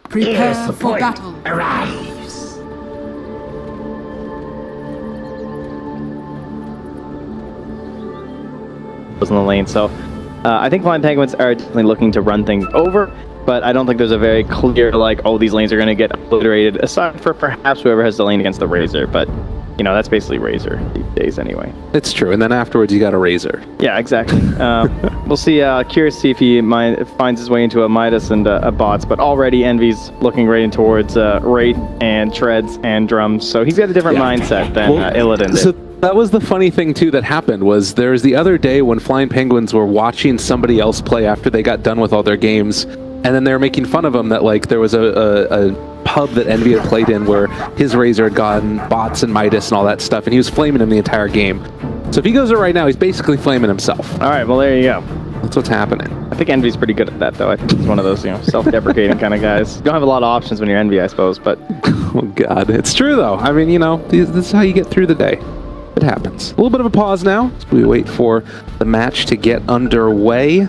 Prepare for battle. Arrives. Was in the lane, so I think Flying Penguins are definitely looking to run things over, but I don't think there's a very clear, like, oh, these lanes are going to get obliterated, aside for perhaps whoever has the lane against the Razor, but, you know, that's basically Razor these days anyway. It's true, and then afterwards you got a Razor. Yeah, exactly. We'll see, curious to see if he finds his way into a Midas and a Bots, but already Envy's looking right in towards Wraith and Treads and Drums, so he's got a different mindset than Illidan did. So that was the funny thing, too, that happened, was there was the other day when Flying Penguins were watching somebody else play after they got done with all their games, and then they were making fun of him that, like, there was a pub that Envy had played in where his Razor had gotten Bots and Midas and all that stuff, and he was flaming him the entire game. So if he goes there right now, he's basically flaming himself. All right, well, there you go. That's what's happening. I think Envy's pretty good at that, though. I think he's one of those, you know, self-deprecating kind of guys. You don't have a lot of options when you're Envy, I suppose, but... Oh, God. It's true, though. I mean, you know, this is how you get through the day. It happens. A little bit of a pause now as we wait for the match to get underway.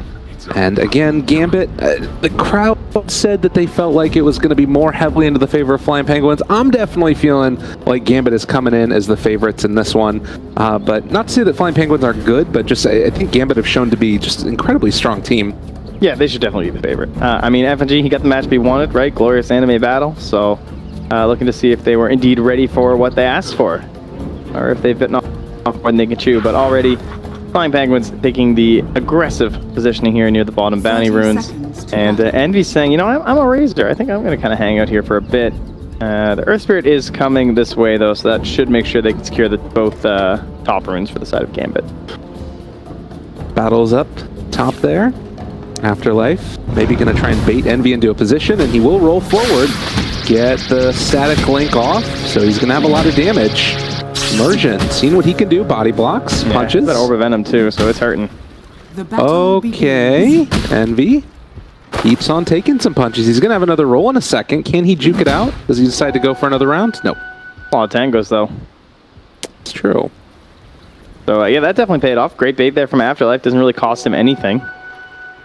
And again, Gambit, the crowd said that they felt like it was going to be more heavily into the favor of Flying Penguins. I'm definitely feeling like Gambit is coming in as the favorites in this one. But not to say that Flying Penguins are good, but just I think Gambit have shown to be just an incredibly strong team. Yeah, they should definitely be the favorite. I mean, FNG, he got the match he wanted, right? Glorious anime battle. So looking to see if they were indeed ready for what they asked for, or if they've bitten off more than they can chew. But already, Flying Penguins taking the aggressive positioning here near the bottom bounty runes. And Envy's saying, you know, I'm a Razor. I think I'm going to kind of hang out here for a bit. The Earth Spirit is coming this way, though, so that should make sure they can secure both top runes for the side of Gambit. Battle's up top there. Afterlife, maybe going to try and bait Envy into a position, and he will roll forward, get the static link off, so he's going to have a lot of damage. Immersion, seeing what he can do, body blocks, punches. That Orb of Venom too, so it's hurting. Okay, Envy keeps on taking some punches. He's going to have another roll in a second. Can he juke it out? Does he decide to go for another round? Nope. A lot of tangos, though. It's true. So, yeah, that definitely paid off. Great bait there from Afterlife. Doesn't really cost him anything.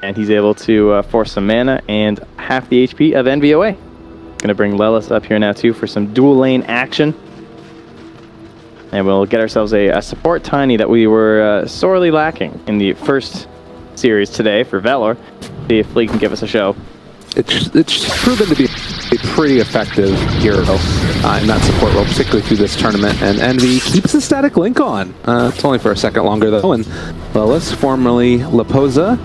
And he's able to force some mana and half the HP of Envy away. Going to bring Lelis up here now, too, for some dual lane action. And we'll get ourselves a support Tiny that we were sorely lacking in the first series today for Valor. See if Fleet can give us a show. It's proven to be a pretty effective hero in that support role, particularly through this tournament. And Envy keeps the static link on. It's only for a second longer, though. And Lelis, formerly Laposa,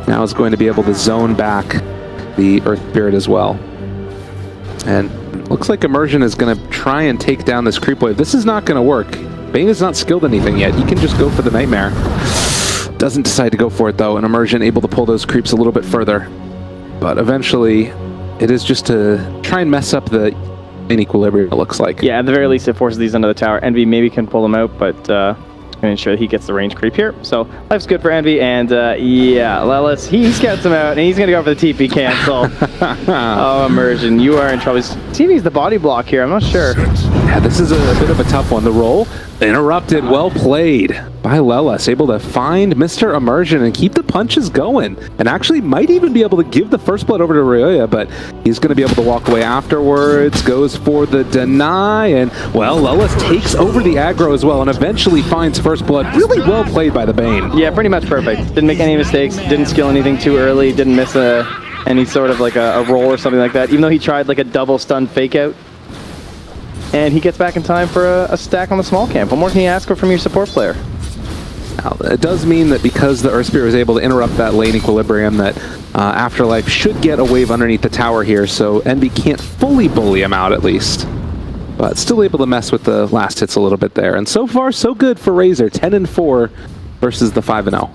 now is going to be able to zone back the Earth Spirit as well. And looks like Immersion is going to try and take down this creep wave. This is not going to work. Bane is not skilled anything yet. He can just go for the Nightmare. Doesn't decide to go for it, though, and Immersion able to pull those creeps a little bit further. But eventually, it is just to try and mess up the inequilibrium, it looks like. Yeah, at the very least, it forces these under the tower. Envy maybe can pull them out, but going to ensure that he gets the range creep here. So life's good for Envy, and yeah, Lelis, he scouts him out, and he's going to go for the TP cancel. Oh, Immersion, you are in trouble. TV's the body block here, I'm not sure. Yeah, this is a bit of a tough one. The roll interrupted, well played by Lelis, able to find Mr. Immersion and keep the punches going, and actually might even be able to give the first blood over to Ryoya, but he's going to be able to walk away afterwards, goes for the deny, and, well, Lelis takes over the aggro as well, and eventually finds first blood. Really well played by the Bane. Yeah, pretty much perfect. Didn't make any mistakes, didn't skill anything too early, didn't miss any sort of like a roll or something like that, even though he tried like a double stun fake out. And he gets back in time for a stack on the small camp. What more can you ask for from your support player? Now, it does mean that because the Earth Spirit was able to interrupt that lane equilibrium, that Afterlife should get a wave underneath the tower here, so Envy can't fully bully him out at least. But still able to mess with the last hits a little bit there. And so far, so good for Razor, 10-4 versus the 5-0.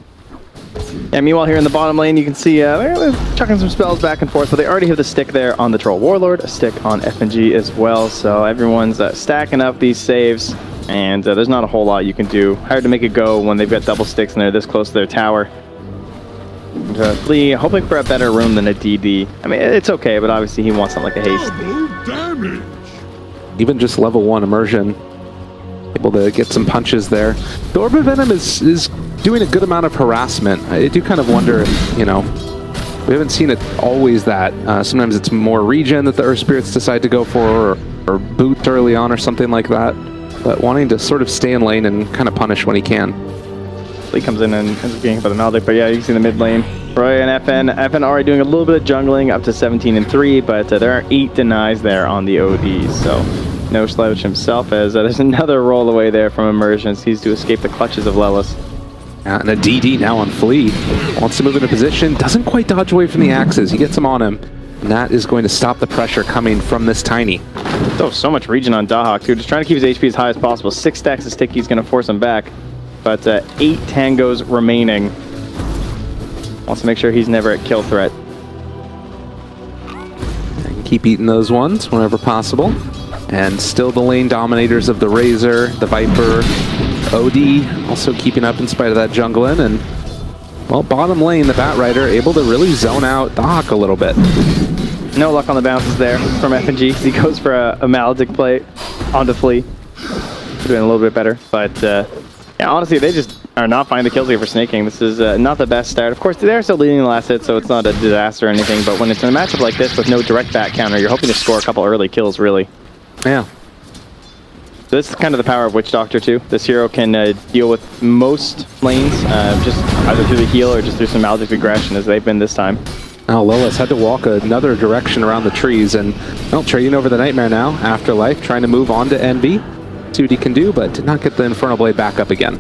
Yeah, meanwhile, here in the bottom lane, you can see they're chucking some spells back and forth, but they already have the stick there on the Troll Warlord, a stick on FNG as well, so everyone's stacking up these saves, and there's not a whole lot you can do. Hard to make it go when they've got double sticks and they're this close to their tower. And, Lee, hoping for a better room than a DD. I mean, it's okay, but obviously he wants something like a haste. Even just level 1 Immersion, able to get some punches there. The Orb of Venom is doing a good amount of harassment. I do kind of wonder if, you know, We haven't seen it always that. Sometimes it's more regen that the Earth Spirits decide to go for, or boot early on or something like that. But wanting to sort of stay in lane and kind of punish when he can. He comes in and ends up getting for the Maldic, but yeah, you can see the mid lane. Roy and FN. FN already doing a little bit of jungling, up to 17-3, but there are 8 denies there on the ODs, so no Sledge himself, as there's another roll away there from Emergence. He's to escape the clutches of Lelis. And a DD now on Flea. Wants to move into position, doesn't quite dodge away from the axes. He gets him on him, and that is going to stop the pressure coming from this Tiny. Oh, so much regen on Dahak, too. Just trying to keep his HP as high as possible. 6 stacks of Sticky's going to force him back. But 8 tangos remaining. Wants to make sure he's never at kill threat. And keep eating those ones whenever possible. And still the lane dominators of the Razor, the Viper, OD also keeping up in spite of that jungling. And, well, bottom lane, the Batrider able to really zone out Dahak a little bit. No luck on the bounces there from FNG. He goes for a Maledic play onto Flea. Doing a little bit better, but yeah, honestly, they just are not finding the kills here for Snaking. This is not the best start. Of course, they're still leading the last hit, so it's not a disaster or anything, but when it's in a matchup like this with no direct back counter, you're hoping to score a couple early kills, really. Yeah. So this is kind of the power of Witch Doctor, too. This hero can deal with most lanes, just either through the heal or just through some Maledic aggression, as they've been this time. Now Lelis had to walk another direction around the trees, and well, trading over the Nightmare now. Afterlife trying to move on to Envy. See what he can do, but did not get the Infernal Blade back up again.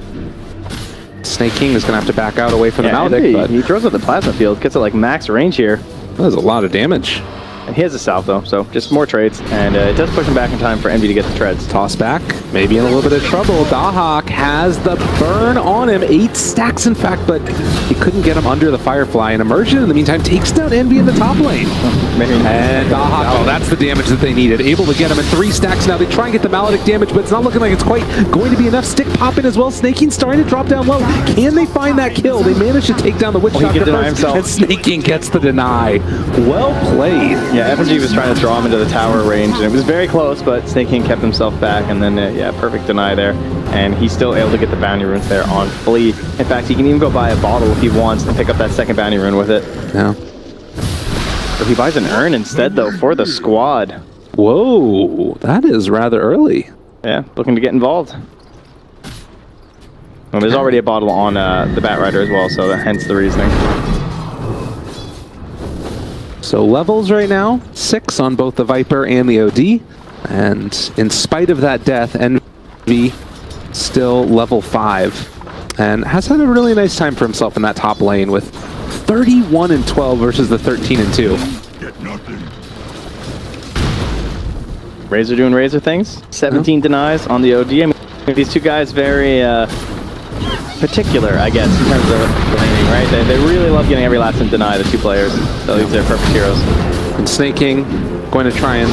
Snake King is going to have to back out away from the Maledic. But he throws out the Plasma Field, gets it like max range here. That was a lot of damage. And he has a salve though, so just more trades, and it does push him back in time for Envy to get the treads. Toss back, maybe in a little bit of trouble. Dahak has the burn on him, 8 stacks in fact, but he couldn't get him under the Firefly. And Immersion in the meantime takes down Envy in the top lane. And Dahak, oh, that's the damage that they needed. Able to get him in 3 stacks now. They try and get the Maledic damage, but it's not looking like it's quite going to be enough. Stick popping as well. Snake King starting to drop down low. Can they find that kill? They managed to take down the Witch Doctor first, and Snake King gets the deny. Well played. Yeah, FNG was trying to draw him into the tower range, and it was very close, but Snake King kept himself back, and then, yeah, perfect deny there. And he's still able to get the bounty runes there on Flea. In fact, he can even go buy a bottle if he wants and pick up that second bounty rune with it. Yeah. So he buys an urn instead, though, for the squad. Whoa, that is rather early. Yeah, looking to get involved. Well, there's already a bottle on the Batrider as well, so hence the reasoning. So levels right now, 6 on both the Viper and the OD. And in spite of that death, Envy still level 5. And has had a really nice time for himself in that top lane with 31-12 versus the 13-2. Razor doing Razor things. 17 denies on the OD. I mean, these two guys very particular, I guess, in terms of laning, right? They really love getting every last and deny the 2 players. So these are perfect heroes. And Snake King going to try and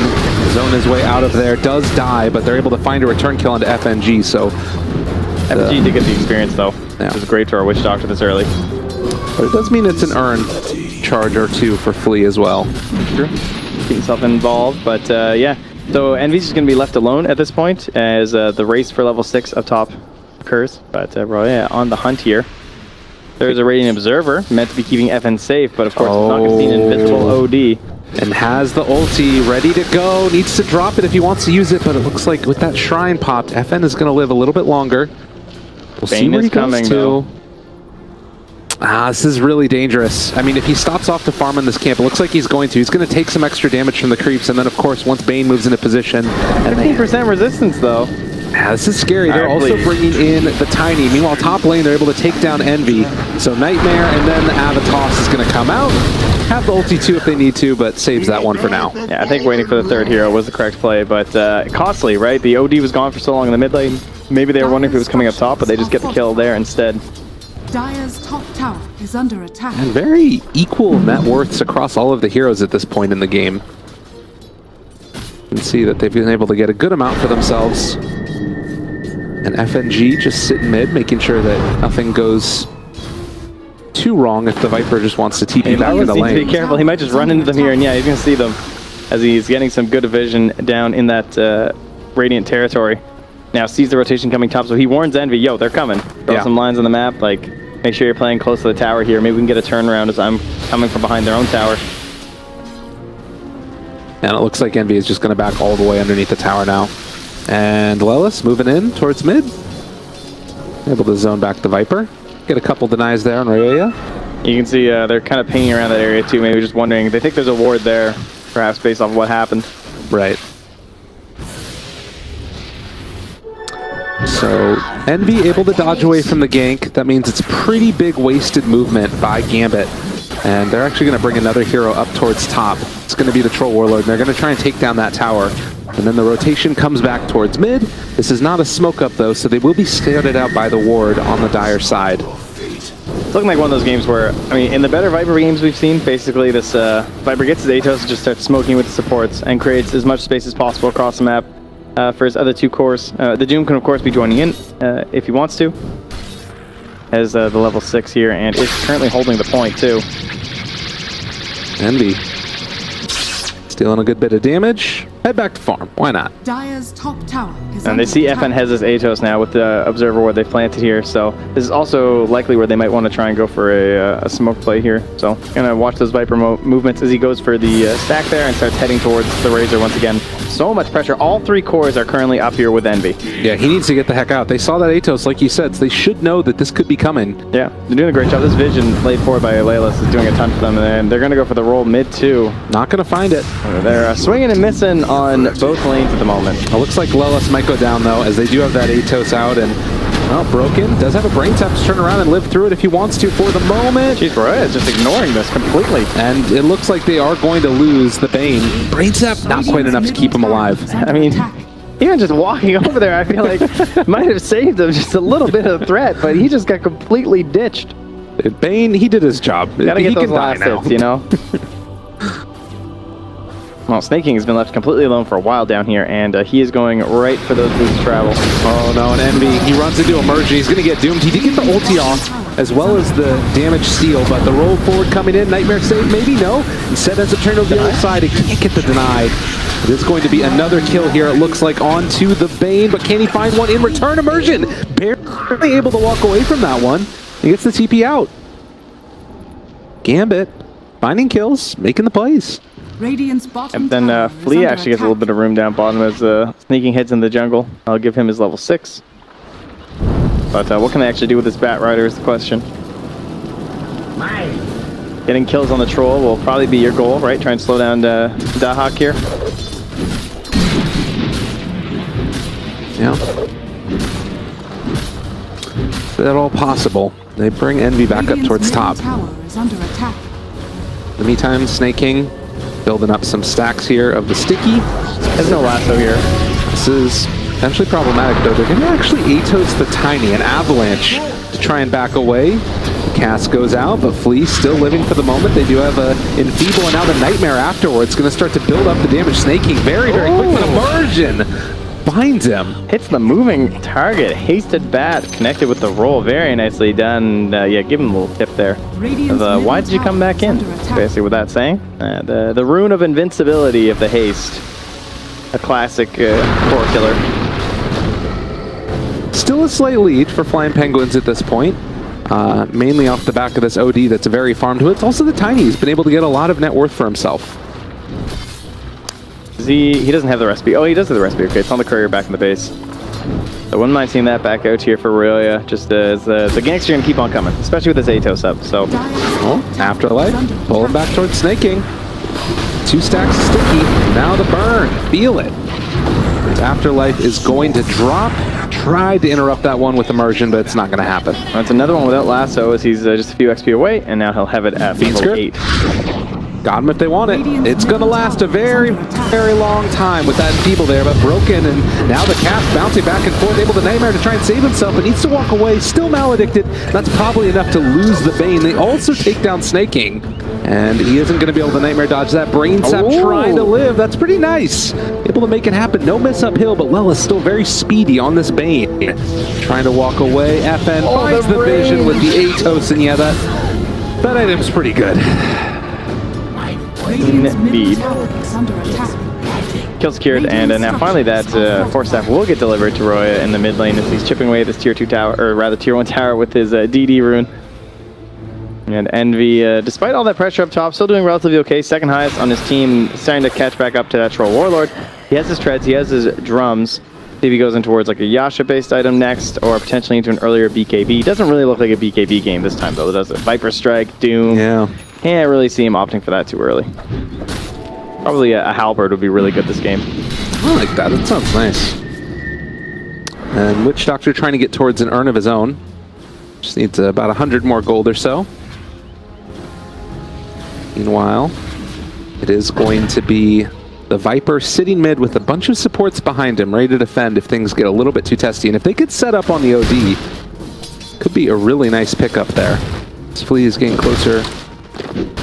zone his way out of there. Does die, but they're able to find a return kill into FNG, so... FNG did get the experience, though. Yeah. It was great for our Witch Doctor this early. But it does mean it's an earn charge or 2 for Flea as well. True. Keep himself involved, but yeah. So Envy's just going to be left alone at this point as the race for level 6 up top occurs. But we're yeah, on the hunt here. There's a Radiant Observer meant to be keeping FN safe, but of course it's not going to see an invisible OD. And has the ulti ready to go. Needs to drop it if he wants to use it, but it looks like with that shrine popped, FN is going to live a little bit longer. We'll see where he goes to. This is really dangerous. I mean, if he stops off to farm in this camp, it looks like he's going to. He's going to take some extra damage from the creeps, and then, of course, once Bane moves into position... 15% resistance, though. Yeah, this is scary. They're also bringing in the Tiny. Meanwhile, top lane, they're able to take down Envy. So Nightmare, and then the Avatos is going to come out. Have the ulti, too, if they need to, but saves that one for now. Yeah, I think waiting for the 3rd hero was the correct play, but costly, right? The OD was gone for so long in the mid lane. Maybe they were wondering if it was coming up top, but they just get the kill there instead. Dire's top tower is under attack. And very equal net worths across all of the heroes at this point in the game. You can see that they've been able to get a good amount for themselves. And FNG just sitting mid, making sure that nothing goes too wrong if the Viper just wants to TP back in the lane. Be careful, he might just run into them here, and yeah, he's going to see them as he's getting some good vision down in that Radiant territory. Now sees the rotation coming top, so he warns Envy, yo, they're coming. Throw some lines on the map, like, Make sure you're playing close to the tower here. Maybe we can get a turnaround as I'm coming from behind their own tower. And it looks like Envy is just going to back all the way underneath the tower now. And Lelis moving in towards mid. Able to zone back the Viper. Get a couple denies there on Raya. You can see they're kind of pinging around that area too, maybe just wondering. They think there's a ward there, perhaps based off of what happened. Right. So Envy able to dodge away from the gank. That means it's pretty big wasted movement by Gambit. And they're actually going to bring another hero up towards top. It's going to be the Troll Warlord. And they're going to try and take down that tower. And then the rotation comes back towards mid. This is not a smoke up though, so they will be scouted out by the ward on the Dire side. It's looking like one of those games where, I mean, in the better Viper games we've seen, basically this Viper gets his Atos and just starts smoking with the supports and creates as much space as possible across the map for his other two cores. The Doom can of course be joining in if he wants to, as the level 6 here, and is currently holding the point too. Envy stealing a good bit of damage. Head back to farm. Why not? Dire's top tower is And they see FN has this Atos now with the Observer Ward they've planted here, so this is also likely where they might want to try and go for a smoke play here. So gonna watch those Viper movements as he goes for the stack there and starts heading towards the Razor once again. So much pressure. All 3 cores are currently up here with Envy. Yeah, he needs to get the heck out. They saw that Atos, like you said, so they should know that this could be coming. Yeah, they're doing a great job. This vision laid forward by Lelis is doing a ton for them, and they're gonna go for the roll mid too. Not gonna find it. They're swinging and missing on both lanes at the moment. It looks like Lelis might go down though, as they do have that Atos out, and well, Broken does have a brain tap to turn around and live through it if he wants to for the moment. Jeez, Roya is just ignoring this completely. And it looks like they are going to lose the Bane. Brain tap, not quite enough to keep him alive. I mean, even just walking over there, I feel like might have saved him just a little bit of threat, but he just got completely ditched. Bane, he did his job. Gotta get he those can die last now. hits, you know? Well, Snaking has been left completely alone for a while down here, and he is going right for those boost travel. Oh no, and Envy, he runs into Immersion. He's going to get doomed. He did get the ulti off, as well as the damage steal, but the roll forward coming in, Nightmare save, maybe no. Instead ends up turning over the other side. It can't get the denied. It is going to be another kill here, it looks like, onto the Bane, but can he find one in return? Immersion, barely able to walk away from that one. He gets the TP out. Gambit, finding kills, making the plays. Radiant's bottom And then tower Flea is under actually gets a little attack. bit of room down bottom as Sneaking heads in the jungle. I'll give him his level 6. But what can they actually do with this Bat Rider is the question. Getting kills on the Troll will probably be your goal, right? Try and slow down Dahak here. Yeah. Is that all possible? They bring Envy back up Radiant's towards middle top. tower is under attack. In the meantime, Snake King building up some stacks here of the sticky. There's no lasso here. This is potentially problematic though. They're going to actually Atos the Tiny, an avalanche, to try and back away. The cast goes out, but Flea still living for the moment. They do have a Enfeeble, and now the Nightmare afterwards. Going to start to build up the damage. Snake King very, very quick with Immersion. Finds him. Hits the moving target. Hasted Bat connected with the roll. Very nicely done. Yeah, give him a little tip there. Radiant's Of, why middle did you come tower back is in? under attack. Basically what that's saying. The rune of invincibility of the haste. A classic core killer. Still a slight lead for Flying Penguins at this point. Mainly off the back of this OD that's very farmed to it. It's also the Tiny. He's been able to get a lot of net worth for himself. He doesn't have the recipe. Oh, he does have the recipe. Okay, it's on the courier back in the base. So wouldn't mind seeing that back out here for Aurelia, just as the ganks are going to keep on coming, especially with this Atos up. So, Dire's Oh, top tower Afterlife, is under pull him attack. back towards Snake King. 2 stacks of sticky. Now the burn. Feel it. Afterlife is going to drop. Tried to interrupt that one with Immersion, but it's not going to happen. that's another one without lasso as he's just a few XP away, and now he'll have it at Feed level script. 8. Got him if they want it. Radiant's It's going to middle last a tower is very, under attack. very long time with that Enfeeble there, but Broken, and now the cast bouncing back and forth, able to Nightmare to try and save himself, but needs to walk away, still maledicted. That's probably enough to lose the Bane. They also take down Snake King, and he isn't going to be able to Nightmare dodge that. Brain Sap trying to live. That's pretty nice. Able to make it happen. No miss uphill, but Lelis still very speedy on this Bane. Trying to walk away. FN finds the vision with the Atos, and yeah, that item's pretty good. Radiant's Indeed. middle tower is under attack. Kill secured, and now finally that Force Staff will get delivered to Roya in the mid lane as he's chipping away at this tier 2 tower, or rather tier 1 tower with his DD rune. And Envy, despite all that pressure up top, still doing relatively okay. Second highest on his team, starting to catch back up to that Troll Warlord. He has his treads, he has his drums. See if he goes in towards like a Yasha-based item next, or potentially into an earlier BKB. Doesn't really look like a BKB game this time, though. Does it? Viper Strike, Doom. Yeah. Can't really see him opting for that too early. Probably a Halberd would be really good this game. I like that. That sounds nice. And Witch Doctor trying to get towards an urn of his own. Just needs about 100 more gold or so. Meanwhile, it is going to be the Viper sitting mid with a bunch of supports behind him, ready to defend if things get a little bit too testy. And if they could set up on the OD, could be a really nice pickup there. This Flea is getting closer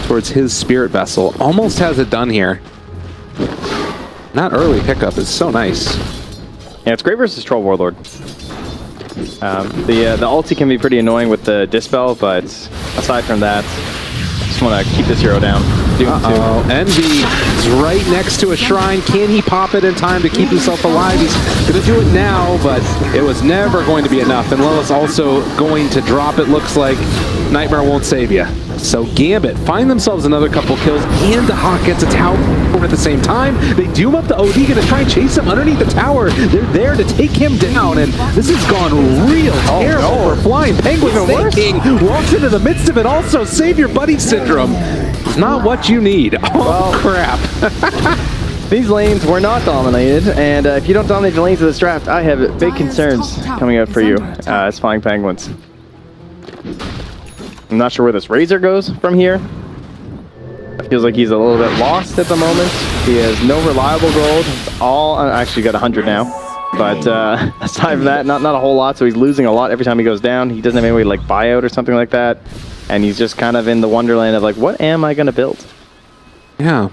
towards his Spirit Vessel. Almost has it done here. That early pickup is so nice. Yeah, it's great versus Troll Warlord. The ulti can be pretty annoying with the Dispel, but aside from that, just want to keep this hero down. Uh-oh, Envy is right next to a shrine. Can he pop it in time to keep himself alive? He's going to do it now, but it was never going to be enough. And Lilith's also going to drop, it looks like. Nightmare won't save you. So Gambit find themselves another couple kills, and the Hawk gets a tower at the same time. They doom up the OD, going to try and chase him underneath the tower. They're there to take him down, and this has gone real terrible for Flying Penguin. King walks into the midst of it also. Save your buddy syndrome. It's not what you need. Oh, crap. These lanes were not dominated, and if you don't dominate the lanes of this draft, I have big concerns coming up for you as Flying Penguins. I'm not sure where this Razor goes from here. It feels like he's a little bit lost at the moment. He has no reliable gold. All actually got 100 now, but aside from that, not a whole lot. So he's losing a lot every time he goes down. He doesn't have any way to like buy out or something like that, and he's just kind of in the wonderland of like, what am I gonna build? Yeah,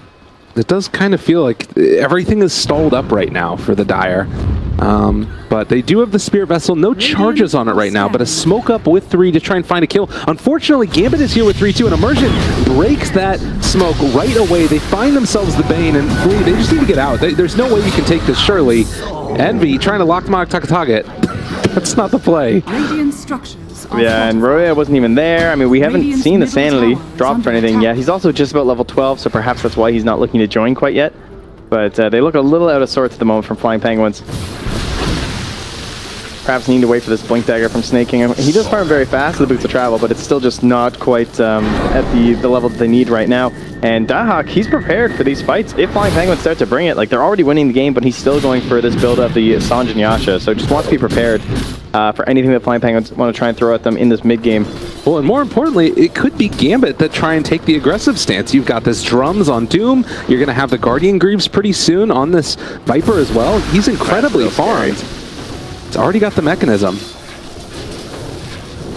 it does kind of feel like everything is stalled up right now for the Dire. But they do have the Spirit Vessel, no charges on it right now, but a smoke up with 3 to try and find a kill. Unfortunately, Gambit is here with 3-2, and Immersion breaks that smoke right away. They find themselves the Bane, and Flea, they just need to get out. There's no way you can take this, surely. Envy trying to lock them out of target. That's not the play. Radiant structures are Yeah, and Roya wasn't even there. I mean, we haven't Radiant's seen the middle Sanity tower is drop for under anything attack. yet. He's also just about level 12, so perhaps that's why he's not looking to join quite yet. But they look a little out of sorts at the moment from Flying Penguins. Perhaps need to wait for this Blink Dagger from Snaking. He does farm very fast with the Boots of Travel, but it's still just not quite at the level that they need right now. And Dahak, he's prepared for these fights. If Flying Penguins start to bring it, like they're already winning the game, but he's still going for this build of the Sanj and Yasha. So just wants to be prepared for anything that Flying Penguins want to try and throw at them in this mid game. Well, and more importantly, it could be Gambit that try and take the aggressive stance. You've got this Drums on Doom. You're going to have the Guardian Greaves pretty soon on this Viper as well. He's incredibly farmed. It's already got the mechanism.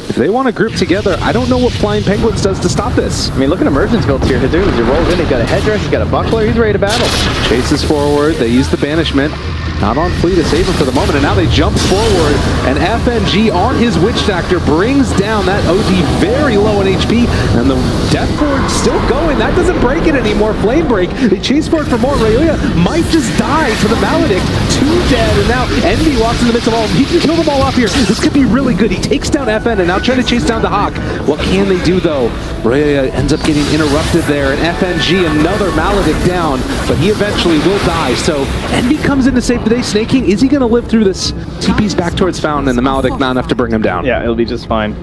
If they want to group together, I don't know what Flying Penguins does to stop this. I mean, look at Emergence builds here. He rolls in, he's got a headdress, he's got a buckler, he's ready to battle. Chases forward, they use the banishment. Not on Flea to save him for the moment, and now they jump forward, and FNG on his Witch Doctor brings down that OD very low in HP, and the Death Board still going. That doesn't break it anymore. Flame Break, they chase forward for more. Rayuya might just die to the Maledict. 2 dead, and now Envy walks in the midst of all of them. He can kill them all off here. This could be really good. He takes down FN, and now trying to chase down the Hawk. What can they do, though? Rayuya ends up getting interrupted there, and FNG, another Maledict down, but he eventually will die, so Envy comes in to save the day. Snaking, is he going to live through this? TP's back towards Fountain, and the Maledict not enough to bring him down. Yeah, it'll be just fine.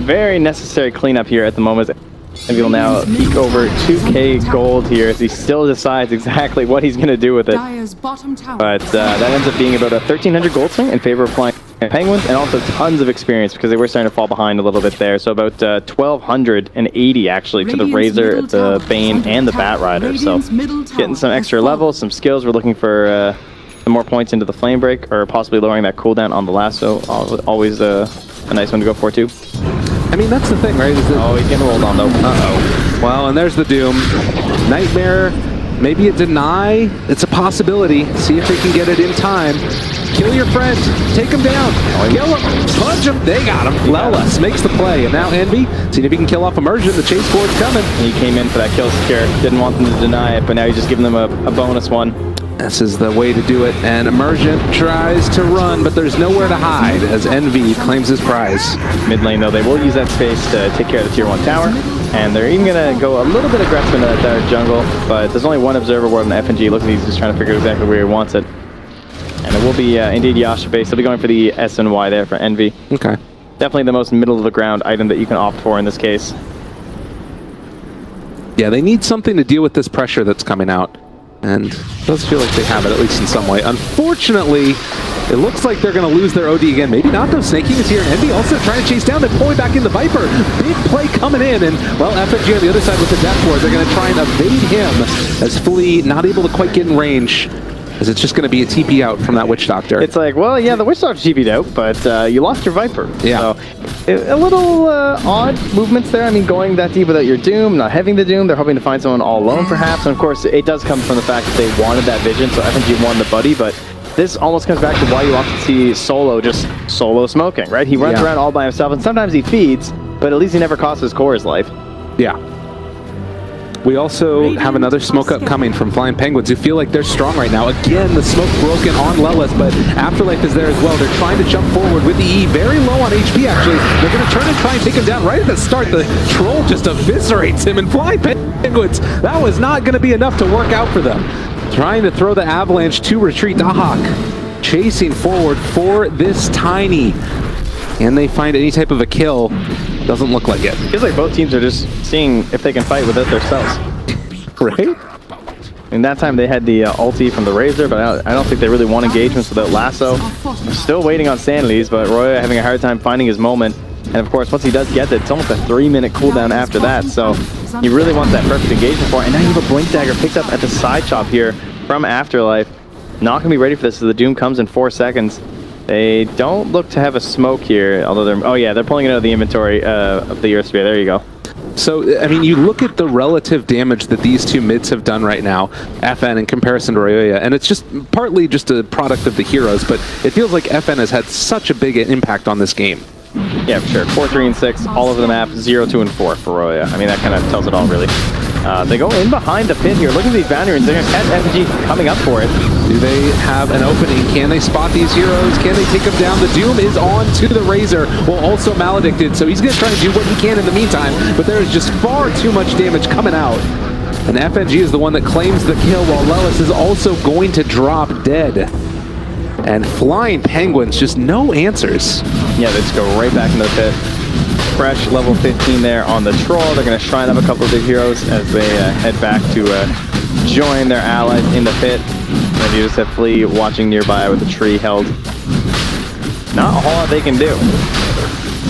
Very necessary cleanup here at the moment. And we'll now peek over 2k gold here as he still decides exactly what he's going to do with it. Dire's bottom tower. But that ends up being about a 1300 gold swing in favor of Flying Penguins, and also tons of experience because they were starting to fall behind a little bit there. So about 1280 actually to the Razor, the Bane, and the Bat Rider. So getting some extra levels, some skills. We're looking for some more points into the Flame Break, or possibly lowering that cooldown on the lasso. Always a nice one to go for too. I mean, that's the thing, right? Oh, he's getting rolled on though. Uh-oh. Well, and there's the Doom. Nightmare, maybe a deny. It's a possibility. See if they can get it in time. Kill your friend. Take him down. Kill him. Punch him. They got him. Lelis makes the play. And now Envy, seeing if he can kill off Immersion. The chase board's coming. He came in for that kill secure. Didn't want them to deny it, but now he's just giving them a bonus one. This is the way to do it, and Emergent tries to run, but there's nowhere to hide as Envy claims his prize. Mid lane, though, they will use that space to take care of the tier 1 tower, and they're even going to go a little bit aggressive into that dark jungle, but there's only one observer ward on FNG. Looks like he's just trying to figure out exactly where he wants it. And it will be indeed Yasha base. They'll be going for the S and Y there for Envy. Okay. Definitely the most middle of the ground item that you can opt for in this case. Yeah, they need something to deal with this pressure that's coming out. And it does feel like they have it, at least in some way. Unfortunately, it looks like they're going to lose their OD again. Maybe not, though. Snaking is here, and Envy also trying to chase down. They're pulling back in the Viper. Big play coming in, and, well, FNG on the other side with the Death Ward. They're going to try and evade him, as Flea not able to quite get in range, as it's just going to be a TP out from that Witch Doctor. It's like, well, yeah, the Witch Doctor TP'd out, but you lost your Viper. Yeah. So, a little odd movements there. I mean, going that deep without your Doom, not having the Doom, they're hoping to find someone all alone, perhaps. And, of course, it does come from the fact that they wanted that vision, so FNG won the buddy, but this almost comes back to why you often see Solo just solo smoking, right? He runs around all by himself, and sometimes he feeds, but at least he never costs his core his life. Yeah. We also have another smoke up coming from Flying Penguins, who feel like they're strong right now. Again, the smoke broken on Lelis, but Afterlife is there as well. They're trying to jump forward with the E. Very low on HP, actually. They're going to turn and try and take him down right at the start. The Troll just eviscerates him, and Flying Penguins, that was not going to be enough to work out for them. Trying to throw the Avalanche to retreat. Dahak chasing forward for this Tiny. Can they find any type of a kill? Doesn't look like it. Feels like both teams are just seeing if they can fight without their spells. Right? And that time they had the ulti from the Razor, but I don't think they really won engagements without Lasso. Still waiting on Sanity's, but Roya having a hard time finding his moment. And of course, once he does get it, it's almost a 3-minute cooldown after that. So he really wants that perfect engagement for it. And now you have a Blink Dagger picked up at the side chop here from Afterlife. Not going to be ready for this as the Doom comes in 4 seconds. They don't look to have a smoke here, although they're... Oh yeah, they're pulling it out of the inventory of the Earth Spear. There you go. So, I mean, you look at the relative damage that these two mids have done right now, FN in comparison to Roya, and it's just partly just a product of the heroes, but it feels like FN has had such a big impact on this game. Yeah, for sure. 4, 3, and 6, all over the map. 0, 2, and 4 for Roya. I mean, that kind of tells it all, really. They go in behind the pit here. Look at these boundary runes. They're going to catch FNG coming up for it. Do they have an opening? Can they spot these heroes? Can they take them down? The Doom is on to the Razor, while also Maledicted, so he's going to try and do what he can in the meantime, but there is just far too much damage coming out. And FNG is the one that claims the kill, while Lelis is also going to drop dead. And Flying Penguins, just no answers. Yeah, they just go right back into the pit. Fresh level 15 there on the Troll. They're going to shrine up a couple of big heroes as they head back to join their allies in the pit. And you just have Flea watching nearby with the tree held. Not a whole lot they can do.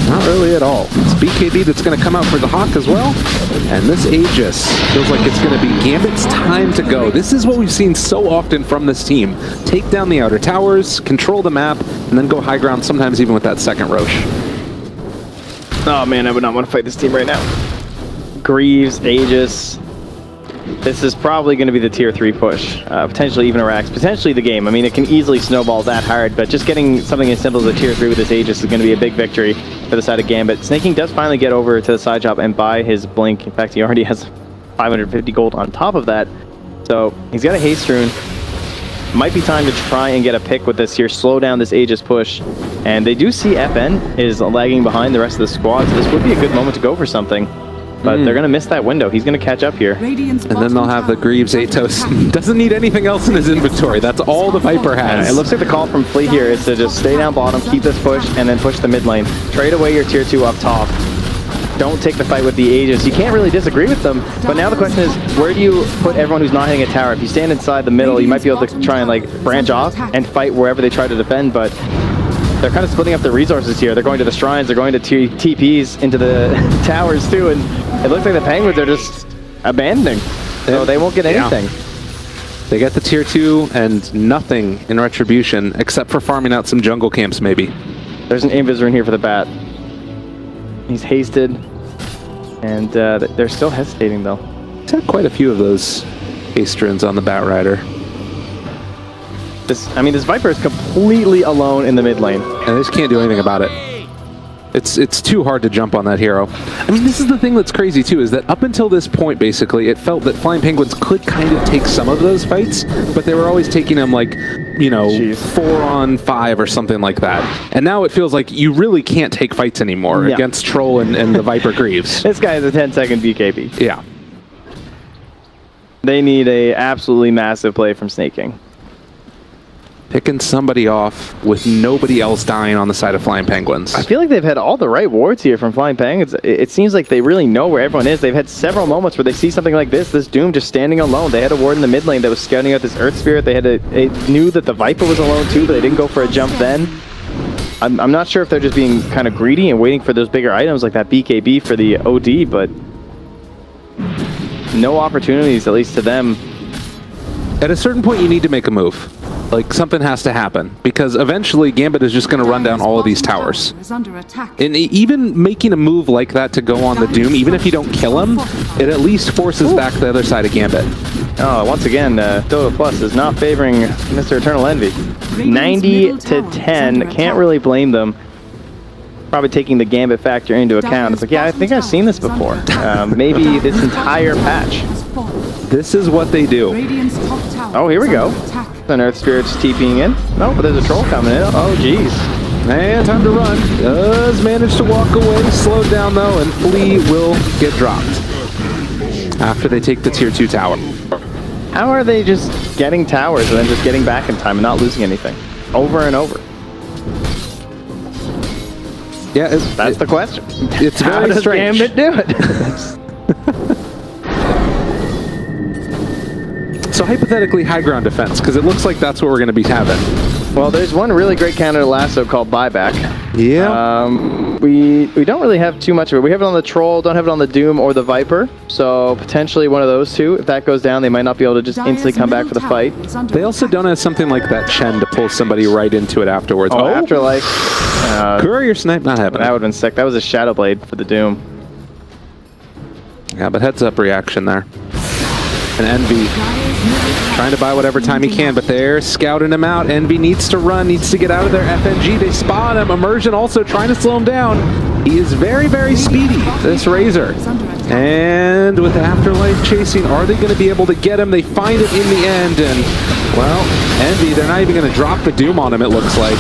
Not really at all. It's BKB that's going to come out for the Hawk as well. And this Aegis feels like it's going to be Gambit's time to go. This is what we've seen so often from this team. Take down the outer towers, control the map, and then go high ground, sometimes even with that second Roche. Oh man, I would not want to fight this team right now. Greaves, Aegis. This is probably going to be the tier 3 push. Potentially even a Rax, potentially the game. I mean, it can easily snowball that hard, but just getting something as simple as a tier 3 with this Aegis is going to be a big victory for the side of Gambit. Snaking does finally get over to the side job and buy his Blink. In fact, he already has 550 gold on top of that. So he's got a Haste Rune. Might be time to try and get a pick with this here, slow down this Aegis push. And they do see FN is lagging behind the rest of the squad, so this would be a good moment to go for something. But they're going to miss that window. He's going to catch up here. And then they'll have the Greaves Atos. Doesn't need anything else in his inventory. That's all the Viper has. It looks like the call from Flea here is to just stay down bottom, keep this push, and then push the mid lane. Trade away your tier 2 up top. Don't take the fight with the Aegis. You can't really disagree with them, but now the question is, where do you put everyone who's not hitting a tower? If you stand inside the middle, you might be able to try and like branch off and fight wherever they try to defend, but they're kind of splitting up their resources here. They're going to the shrines, they're going to TPs into the towers too, and it looks like the Penguins are just abandoning, so they won't get anything. Yeah. They get the tier 2 and nothing in retribution, except for farming out some jungle camps maybe. There's an Invis rune here for the Bat. He's hasted, and they're still hesitating though. He's had quite a few of those haste runes on the Bat Rider. This Viper is completely alone in the mid lane. And they just can't do anything about it. It's too hard to jump on that hero. I mean, this is the thing that's crazy too, is that up until this point, basically, it felt that Flying Penguins could kind of take some of those fights, but they were always taking them like, you know, 4-on-5 or something like that. And now it feels like you really can't take fights anymore against Troll and the Viper Greaves. This guy is a 10-second BKB. Yeah. They need a absolutely massive play from Snake King. Picking somebody off with nobody else dying on the side of Flying Penguins. I feel like they've had all the right wards here from Flying Penguins. It seems like they really know where everyone is. They've had several moments where they see something like this Doom just standing alone. They had a ward in the mid lane that was scouting out this Earth Spirit. They knew that the Viper was alone too, but they didn't go for a jump then. I'm not sure if they're just being kind of greedy and waiting for those bigger items like that BKB for the OD, but no opportunities, at least to them. At a certain point, you need to make a move. Like, something has to happen, because eventually Gambit is just going to run down all of these towers. And even making a move like that to go on the Doom, even if you don't kill him, it at least forces back the other side of Gambit. Oh, once again, Dota Plus is not favoring Mr. Eternal Envy. 90-10, can't really blame them. Probably taking the Gambit factor into account. It's like, yeah, I think I've seen this before. Maybe this entire patch. This is what they do. Oh, here we go. An Earth Spirit's TPing in. No, but there's a troll coming in. Oh, jeez. And time to run. Does manage to walk away. Slowed down, though, and Flea will get dropped after they take the tier 2 tower. How are they just getting towers and then just getting back in time and not losing anything? Over and over. Yeah, that's the question. It's very strange. How does Gambit do it? So hypothetically, high ground defense, because it looks like that's what we're going to be having. Well, there's one really great counter to lasso called buyback. Yeah. We don't really have too much of it. We have it on the Troll, don't have it on the Doom or the Viper. So potentially one of those two. If that goes down, they might not be able to just instantly come back for the fight. They also don't have something like that Chen to pull somebody right into it afterwards. Oh, Afterlife. Courier Snipe, not happening. That would have been sick. That was a Shadow Blade for the Doom. Yeah, but heads up reaction there. And Envy trying to buy whatever time he can, but they're scouting him out. Envy needs to run, needs to get out of there. FNG, they spot him. Immersion also trying to slow him down. He is very, very speedy, this Razor. And with Afterlife chasing, are they going to be able to get him? They find it in the end, and, well, Envy, they're not even going to drop the Doom on him, it looks like.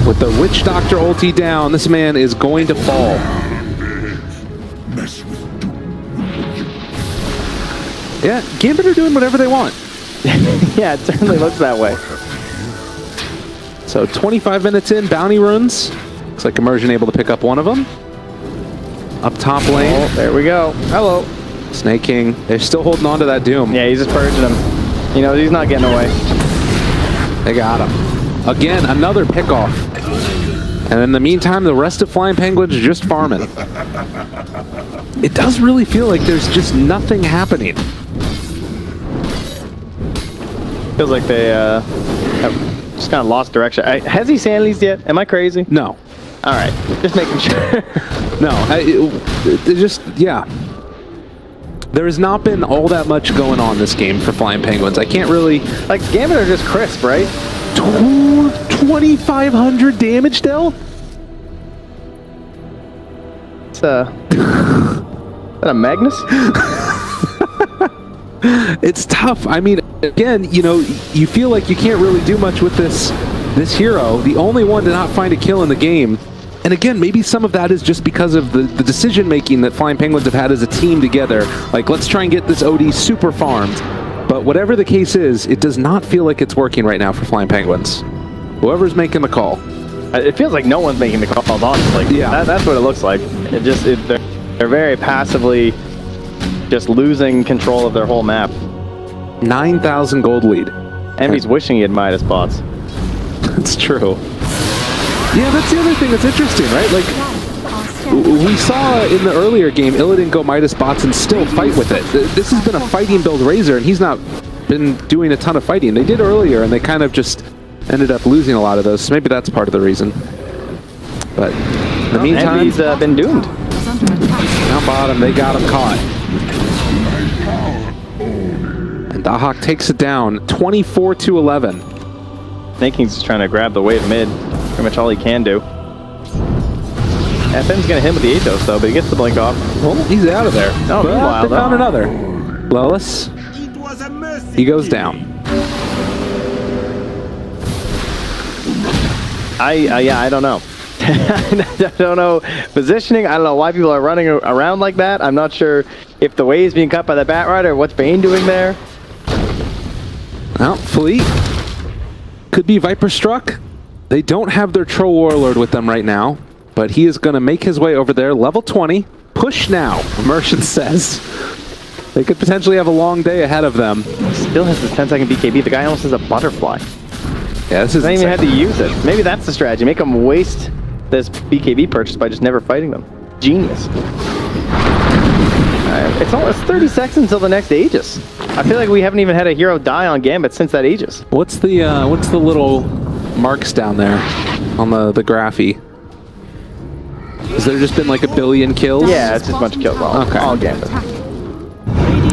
With the Witch Doctor ulti down, this man is going to fall. Yeah, Gambit are doing whatever they want. Yeah, it certainly looks that way. So 25 minutes in, bounty runes. Looks like Immersion able to pick up one of them. Up top lane. Oh, there we go. Hello. Snake King, they're still holding on to that Doom. Yeah, he's just purging him. You know, he's not getting away. They got him. Again, another pickoff. And in the meantime, the rest of Flying Penguins are just farming. It does really feel like there's just nothing happening. Feels like they have just kind of lost direction. Has he Sandleased yet? Am I crazy? No. All right, just making sure. No, yeah. There has not been all that much going on this game for Flying Penguins. I can't really... Like, Gambit are just crisp, right? 2,500 damage, Del? It's is that a Magnus? It's tough. I mean, again, you know, you feel like you can't really do much with this hero. The only one to not find a kill in the game. And again, maybe some of that is just because of the decision-making that Flying Penguins have had as a team together. Like, let's try and get this OD super farmed. But whatever the case is, it does not feel like it's working right now for Flying Penguins. Whoever's making the call. It feels like no one's making the call, honestly. Yeah. That's what it looks like. They're very passively just losing control of their whole map. 9,000 gold lead. Envy's wishing he had Midas bots. That's true. Yeah, that's the other thing that's interesting, right? Like, we saw in the earlier game, Illidan go Midas bots and still fight with it. This has been a fighting build Razor, and he's not been doing a ton of fighting. They did earlier, and they kind of just ended up losing a lot of those, so maybe that's part of the reason. But in the meantime... Envy's been doomed. Down bottom, they got him caught. And Dahak takes it down, 24-11. Snake King's just trying to grab the wave mid. Pretty much all he can do. FN's gonna hit him with the Atos though, but he gets the blink off. Well, he's out of there. Oh, But meanwhile, they found though. another. Lellis, he goes down. I don't know. I don't know positioning. I don't know why people are running around like that. I'm not sure if the wave's being cut by the Batrider or what's Bane doing there. Well, Fleet could be Viper struck. They don't have their Troll Warlord with them right now, but he is going to make his way over there. Level 20. Push now, Merchant says. They could potentially have a long day ahead of them. Still has this 10-second BKB. The guy almost has a butterfly. Yeah, this is They even insane. had to use it. Maybe that's the strategy. Make them waste this BKB purchase by just never fighting them. Genius. It's almost 30 seconds until the next Aegis. I feel like we haven't even had a hero die on Gambit since that Aegis. What's the little marks down there on the graphy? Has there just been like a billion kills? Yeah, it's just a bunch of kills. Okay. All Gambit.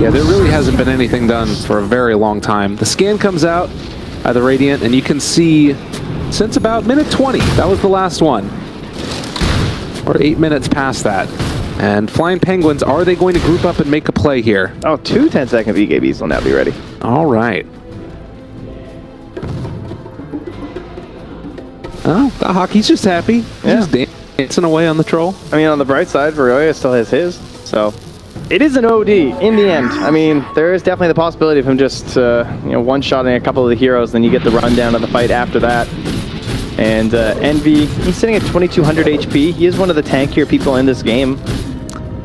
Yeah, there really hasn't been anything done for a very long time. The scan comes out by the Radiant, and you can see since about minute 20, that was the last one. Or 8 minutes past that. And Flying Penguins, are they going to group up and make a play here? Oh, 2 10-second BKBs will now be ready. All right. Oh, the hockey's just happy. Yeah. He's dancing away on the troll. I mean, on the bright side, Varioya still has his, so it is an OD in the end. I mean, there is definitely the possibility of him just, one-shotting a couple of the heroes, then you get the rundown of the fight after that. And Envy, he's sitting at 2,200 HP. He is one of the tankier people in this game.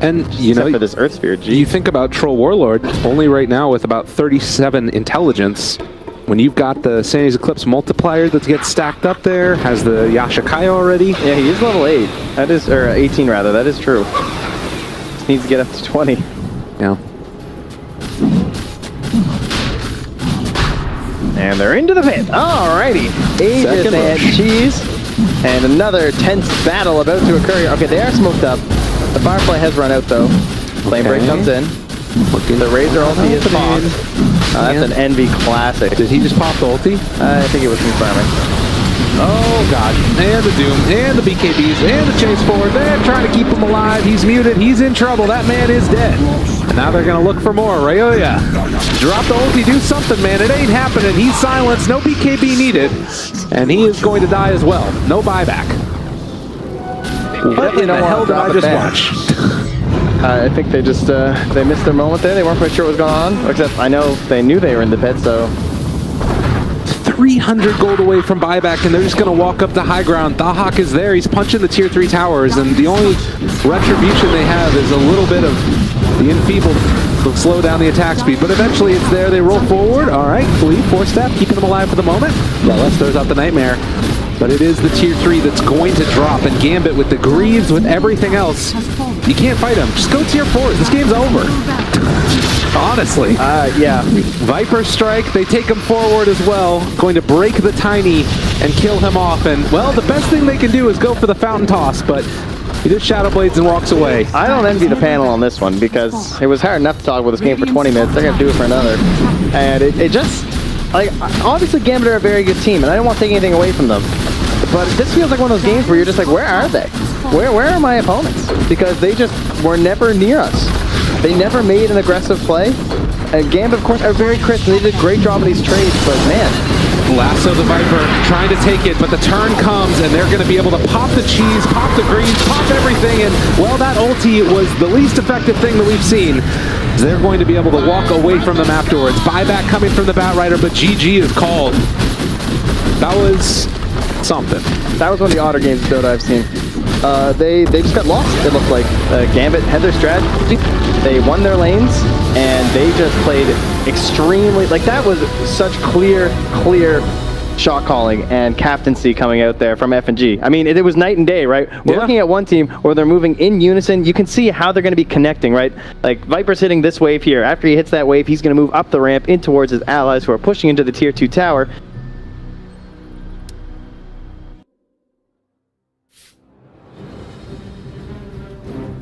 And, you Except know, for this Earth Sphere. you think about Troll Warlord, only right now with about 37 intelligence. When you've got the Sandy's Eclipse multiplier that gets stacked up there, has the Yashikai already. Yeah, he is level 8. That is, or 18 rather, that is true. Just needs to get up to 20. Yeah. And they're into the pit. Alrighty. Aegis Second and rush. Cheese. And another tense battle about to occur here. Okay, they are smoked up. The Firefly has run out though. Flame Break Okay. comes in. The Razor ulti is popped. That's an Envy classic. Did he just pop the ulti? I think it was confirming. Oh, God. And the Doom, and the BKBs, and the Chase Forward. They're trying to keep him alive. He's muted. He's in trouble. That man is dead. And now they're going to look for more. Rayoya, drop the ulti. Do something, man. It ain't happening. He's silenced. No BKB needed. And he is going to die as well. No buyback. What in the don't hell wanna did I drop it just back. watch? I think they just, they missed their moment there. They weren't quite sure what was going on. Except I know they knew they were in the pit, so 300 gold away from buyback, and they're just going to walk up to high ground. Thahak is there. He's punching the tier 3 towers, and the only retribution they have is a little bit of the enfeebled to slow down the attack speed. But eventually it's there. They roll forward. All right, Fleet, 4-step, keeping them alive for the moment. Lellis throws out the Nightmare. But it is the tier 3 that's going to drop, and Gambit with the Greaves, with everything else, you can't fight him. Just go tier 4s. This game's over. Honestly. yeah. Viper strike, they take him forward as well, going to break the Tiny and kill him off. And, well, the best thing they can do is go for the Fountain Toss, but he just Shadow Blades and walks away. I don't envy the panel on this one because it was hard enough to talk about this game for 20 minutes. They're going to do it for another. And it just, like, obviously Gambit are a very good team, and I don't want to take anything away from them. But this feels like one of those games where you're just like, where are they? Where are my opponents? Because they just were never near us. They never made an aggressive play. And Gambit, of course, are very crisp, and they did a great job of these trades, but man. Lasso the Viper, trying to take it, but the turn comes, and they're going to be able to pop the cheese, pop the greens, pop everything, and, well, that ulti was the least effective thing that we've seen. They're going to be able to walk away from them afterwards. Buyback coming from the Batrider, but GG is called. That was something. That was one of the odder games of Dota I've seen. They just got lost, it looked like. Gambit had their strategy, they won their lanes, and they just played extremely, like that was such clear shot calling and captaincy coming out there from F&G. I mean, it was night and day, right? We're looking at one team where they're moving in unison. You can see how they're going to be connecting, right? Like, Viper's hitting this wave here. After he hits that wave, he's going to move up the ramp in towards his allies who are pushing into the tier 2 tower.